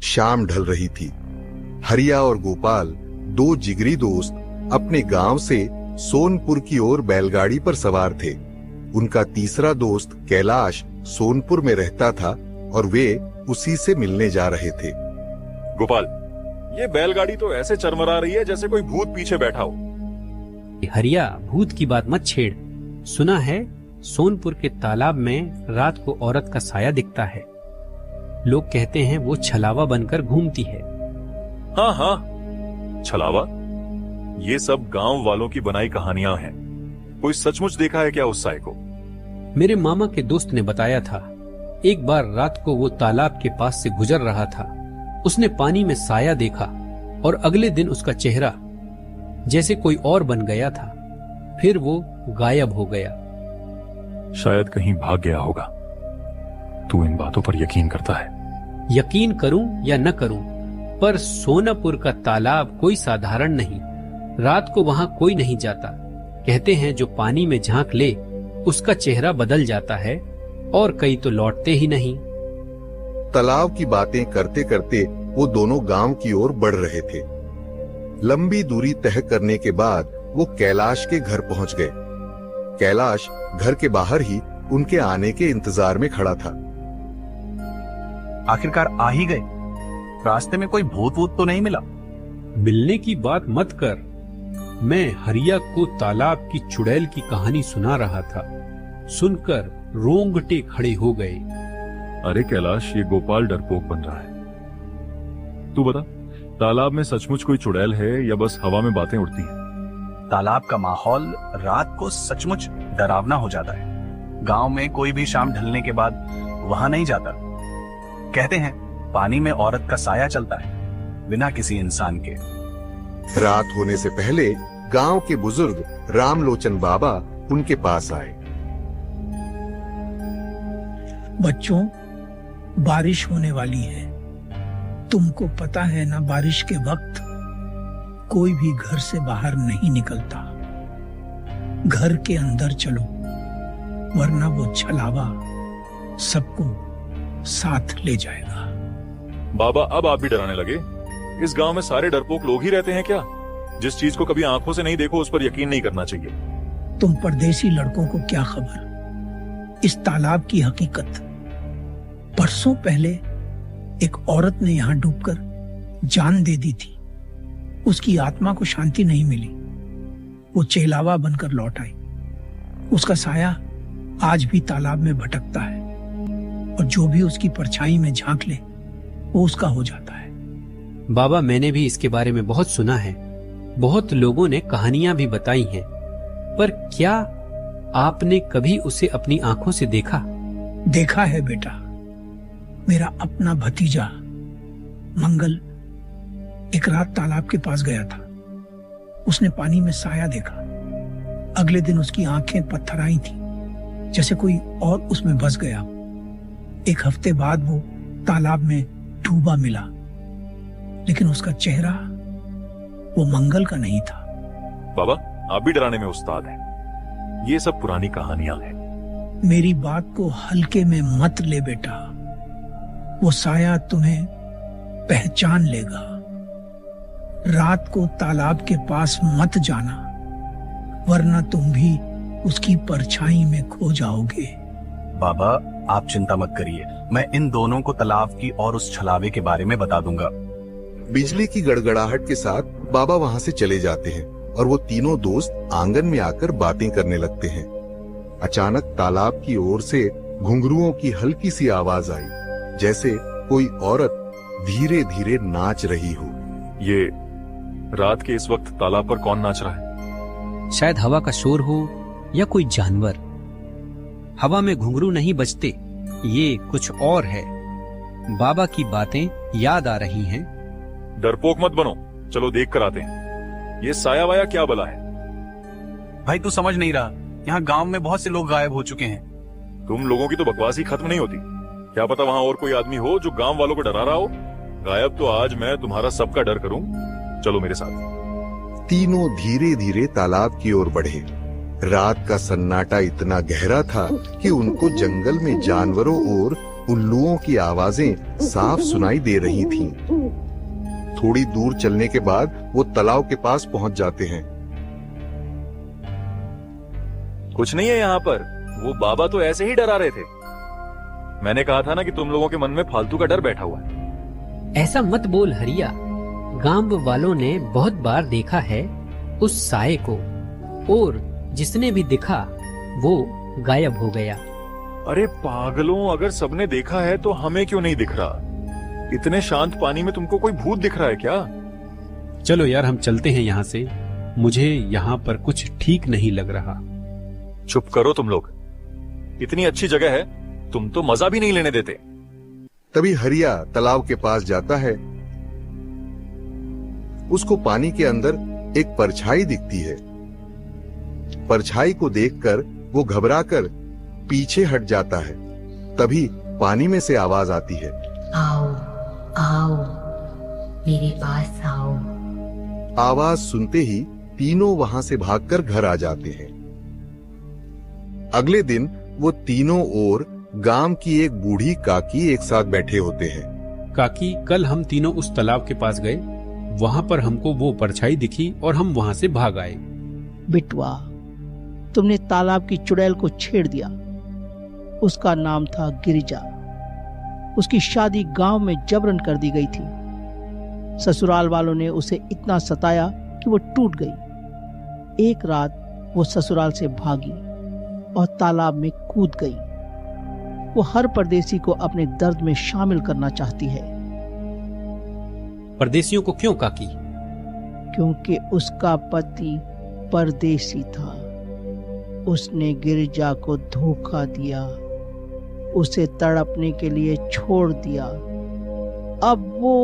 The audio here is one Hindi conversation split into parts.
शाम ढल रही थी। हरिया और गोपाल, दो जिगरी दोस्त, अपने गांव से सोनपुर की ओर बैलगाड़ी पर सवार थे। उनका तीसरा दोस्त कैलाश सोनपुर में रहता था और वे उसी से मिलने जा रहे थे। गोपाल, ये बैलगाड़ी तो ऐसे चरमरा रही है जैसे कोई भूत पीछे बैठा हो। हरिया, भूत की बात मत छेड़। सुना है सोनपुर के तालाब में रात को औरत का साया दिखता है। लोग कहते हैं वो छलावा बनकर घूमती है। हाँ हाँ, छलावा, ये सब गांव वालों की बनाई कहानियां हैं। कोई सचमुच देखा है क्या उस साय को? मेरे मामा के दोस्त ने बताया था। एक बार रात को वो तालाब के पास से गुजर रहा था। उसने पानी में साया देखा और अगले दिन उसका चेहरा जैसे कोई और बन गया था। फिर वो गायब हो गया। शायद कहीं भाग गया होगा। तू इन बातों पर यकीन करता है? यकीन करूं या न करूं, पर सोनापुर का तालाब कोई साधारण नहीं। रात को वहां कोई नहीं जाता। कहते हैं जो पानी में झांक ले उसका चेहरा बदल जाता है और कई तो लौटते ही नहीं। तालाब की बातें करते करते वो दोनों गांव की ओर बढ़ रहे थे। लंबी दूरी तय करने के बाद वो कैलाश के घर पहुंच गए। कैलाश घर के बाहर ही उनके आने के इंतजार में खड़ा था। आखिरकार आ ही गए। रास्ते में कोई भूत वूत तो नहीं मिला? मिलने की बात मत कर। मैं हरिया को तालाब की चुड़ैल की कहानी सुना रहा था। सुनकर रोंगटे खड़े हो गए। अरे कैलाश, ये गोपाल डरपोक बन रहा है। तू बता, तालाब में सचमुच कोई चुड़ैल है या बस हवा में बातें उड़ती हैं? तालाब का माहौल रात को सचमुच डरावना हो जाता है। गांव में कोई भी शाम ढलने के बाद वहां नहीं जाता। कहते हैं पानी में औरत का साया चलता है, बिना किसी इंसान के। रात होने से पहले गांव के बुजुर्ग रामलोचन बाबा उनके पास आए। बच्चों, बारिश होने वाली है। तुमको पता है ना, बारिश के वक्त कोई भी घर से बाहर नहीं निकलता। घर के अंदर चलो, वरना वो छलावा सबको साथ ले जाएगा। बाबा, अब आप भी डराने लगे? इस गांव में सारे डरपोक लोग ही रहते हैं क्या? जिस चीज को कभी आंखों से नहीं देखो उस पर यकीन नहीं करना चाहिए। तुम परदेसी लड़कों को क्या खबर इस तालाब की हकीकत। परसों पहले एक औरत ने यहां डूबकर जान दे दी थी। उसकी आत्मा को शांति नहीं मिली। वो चेलावा बनकर लौट आई। उसका साया आज भी तालाब में भटकता है और जो भी उसकी परछाई में झांक ले वो उसका हो जाता है। बाबा, मैंने भी इसके बारे में बहुत सुना है। बहुत लोगों ने कहानियां भी बताई हैं, पर क्या आपने कभी उसे अपनी आंखों से देखा? देखा है बेटा। मेरा अपना भतीजा मंगल एक रात तालाब के पास गया था। उसने पानी में साया देखा। अगले दिन उसकी आंखें पत्थराई थी, जैसे कोई और उसमें बस गया। एक हफ्ते बाद वो तालाब में डूबा मिला, लेकिन उसका चेहरा वो मंगल का नहीं था। बाबा, आप भी डराने में उस्ताद हैं। ये सब पुरानी कहानियां हैं। मेरी बात को हल्के में मत ले बेटा। वो साया तुम्हें पहचान लेगा। रात को तालाब के पास मत जाना, वरना तुम भी उसकी परछाई में खो जाओगे। बाबा, आप चिंता मत करिए। मैं इन दोनों को तालाब की और उस छलावे के बारे में बता दूंगा। बिजली की गड़गड़ाहट के साथ बाबा वहां से चले जाते हैं और वो तीनों दोस्त आंगन में आकर बातें करने लगते हैं। अचानक तालाब की ओर से घुंघरुओं की हल्की सी आवाज आई, जैसे कोई औरत धीरे धीरे नाच रही हो। ये रात के इस वक्त तालाब पर कौन नाच रहा है? शायद हवा का शोर हो या कोई जानवर। हवा में घुंघरू नहीं बजते, ये कुछ और है। बाबा की बातें याद आ रही हैं। डरपोक मत बनो, चलो देख कर आते हैं। ये साया वाया क्या बला है? भाई, तू समझ नहीं रहा। यहाँ गांव में बहुत से लोग गायब हो चुके हैं। तुम लोगों की तो बकवास ही खत्म नहीं होती। क्या पता वहाँ और कोई आदमी हो जो गांव वालों को डरा रहा हो। गायब तो आज मैं तुम्हारा सबका डर करूं। चलो मेरे साथ। तीनों धीरे धीरे तालाब की ओर बढ़े। रात का सन्नाटा इतना गहरा था कि उनको जंगल में जानवरों और उल्लुओं की आवाजें साफ सुनाई दे रही थीं। थोड़ी दूर चलने के बाद वो तालाब के पास पहुंच जाते हैं। कुछ नहीं है यहाँ पर, वो बाबा तो ऐसे ही डरा रहे थे। मैंने कहा था ना कि तुम लोगों के मन में फालतू का डर बैठा हुआ है। ऐसा मत बोल हरिया, गांव वालों ने बहुत बार देखा है उस साये को, और जिसने भी दिखा वो गायब हो गया। अरे पागलों, अगर सबने देखा है तो हमें क्यों नहीं दिख रहा? इतने शांत पानी में तुमको कोई भूत दिख रहा है क्या? चलो यार, हम चलते हैं यहाँ से। मुझे यहाँ पर कुछ ठीक नहीं लग रहा। चुप करो तुम लोग, इतनी अच्छी जगह है, तुम तो मजा भी नहीं लेने देते। तभी हरिया तालाब के पास जाता है। उसको पानी के अंदर एक परछाई दिखती है। परछाई को देखकर वो घबराकर पीछे हट जाता है। तभी पानी में से आवाज आती है, आओ आओ, मेरे पास आओ। आवाज सुनते ही तीनों वहां से भागकर घर आ जाते हैं। अगले दिन वो तीनों और गांव की एक बूढ़ी काकी एक साथ बैठे होते हैं। काकी, कल हम तीनों उस तालाब के पास गए, वहां पर हमको वो परछाई दिखी और हम वहां से भाग आए। बिटवा, तुमने तालाब की चुड़ैल को छेड़ दिया। उसका नाम था गिरिजा। उसकी शादी गांव में जबरन कर दी गई थी। ससुराल वालों ने उसे इतना सताया कि वो टूट गई। एक रात वो ससुराल से भागी और तालाब में कूद गई। वो हर परदेसी को अपने दर्द में शामिल करना चाहती है। परदेसियों को क्यों काकी? क्योंकि उसका पति परदेसी था। उसने गिरिजा को धोखा दिया, उसे तड़पने के लिए छोड़ दिया। अब वो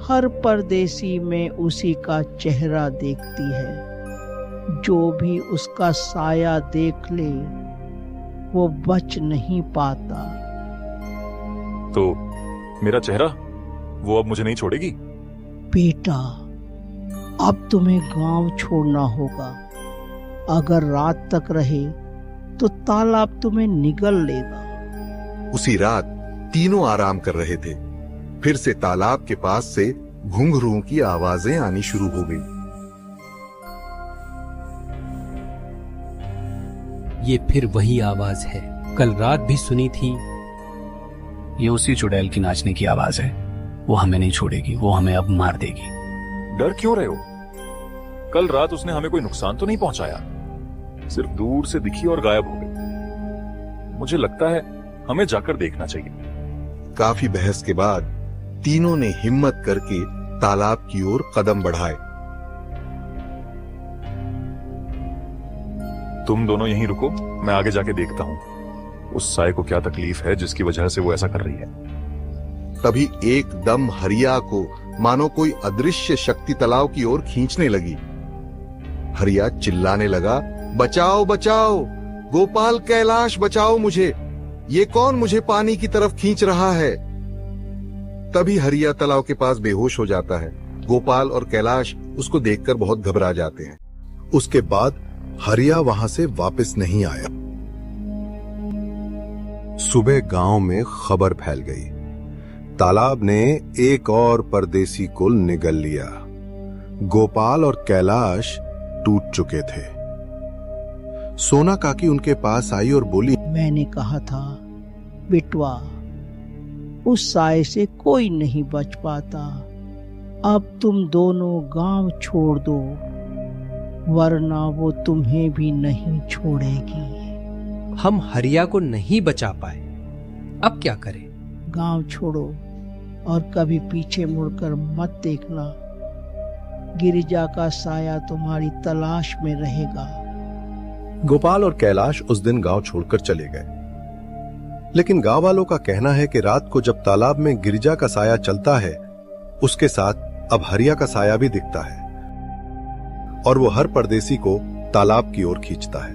हर परदेसी में उसी का चेहरा देखती है। जो भी उसका साया देख ले वो बच नहीं पाता। तो मेरा चेहरा, वो अब मुझे नहीं छोड़ेगी? बेटा, अब तुम्हें गांव छोड़ना होगा। अगर रात तक रहे तो तालाब तुम्हें निगल लेगा। उसी रात तीनों आराम कर रहे थे। फिर से तालाब के पास से घुंघरूओं की आवाजें आनी शुरू हो गई। ये फिर वही आवाज है, कल रात भी सुनी थी। ये उसी चुड़ैल की नाचने की आवाज है। वो हमें नहीं छोड़ेगी, वो हमें अब मार देगी। डर क्यों रहे हो? कल रात उसने हमें कोई नुकसान तो नहीं पहुंचाया, सिर्फ दूर से दिखी और गायब हो गई। मुझे लगता है हमें जाकर देखना चाहिए। काफी बहस के बाद तीनों ने हिम्मत करके तालाब की ओर कदम बढ़ाए। तुम दोनों यहीं रुको, मैं आगे जाके देखता हूं उस साये को क्या तकलीफ है जिसकी वजह से वो ऐसा कर रही है। तभी एकदम हरिया को मानो कोई अदृश्य शक्ति तालाब की ओर खींचने लगी। हरिया चिल्लाने लगा, बचाओ बचाओ, गोपाल कैलाश बचाओ मुझे, ये कौन मुझे पानी की तरफ खींच रहा है। तभी हरिया तालाब के पास बेहोश हो जाता है। गोपाल और कैलाश उसको देखकर बहुत घबरा जाते हैं। उसके बाद हरिया वहां से वापस नहीं आया। सुबह गांव में खबर फैल गई, तालाब ने एक और परदेसी को निगल लिया। गोपाल और कैलाश टूट चुके थे। सोना काकी उनके पास आई और बोली, मैंने कहा था बिटवा, उस साए से कोई नहीं बच पाता। अब तुम दोनों गांव छोड़ दो, वरना वो तुम्हें भी नहीं छोड़ेगी। हम हरिया को नहीं बचा पाए, अब क्या करें? गांव छोड़ो और कभी पीछे मुड़कर मत देखना। गिरिजा का साया तुम्हारी तलाश में रहेगा। गोपाल और कैलाश उस दिन गांव छोड़कर चले गए। लेकिन गांव वालों का कहना है कि रात को जब तालाब में गिरिजा का साया चलता है, उसके साथ अब हरिया का साया भी दिखता है और वो हर परदेसी को तालाब की ओर खींचता है।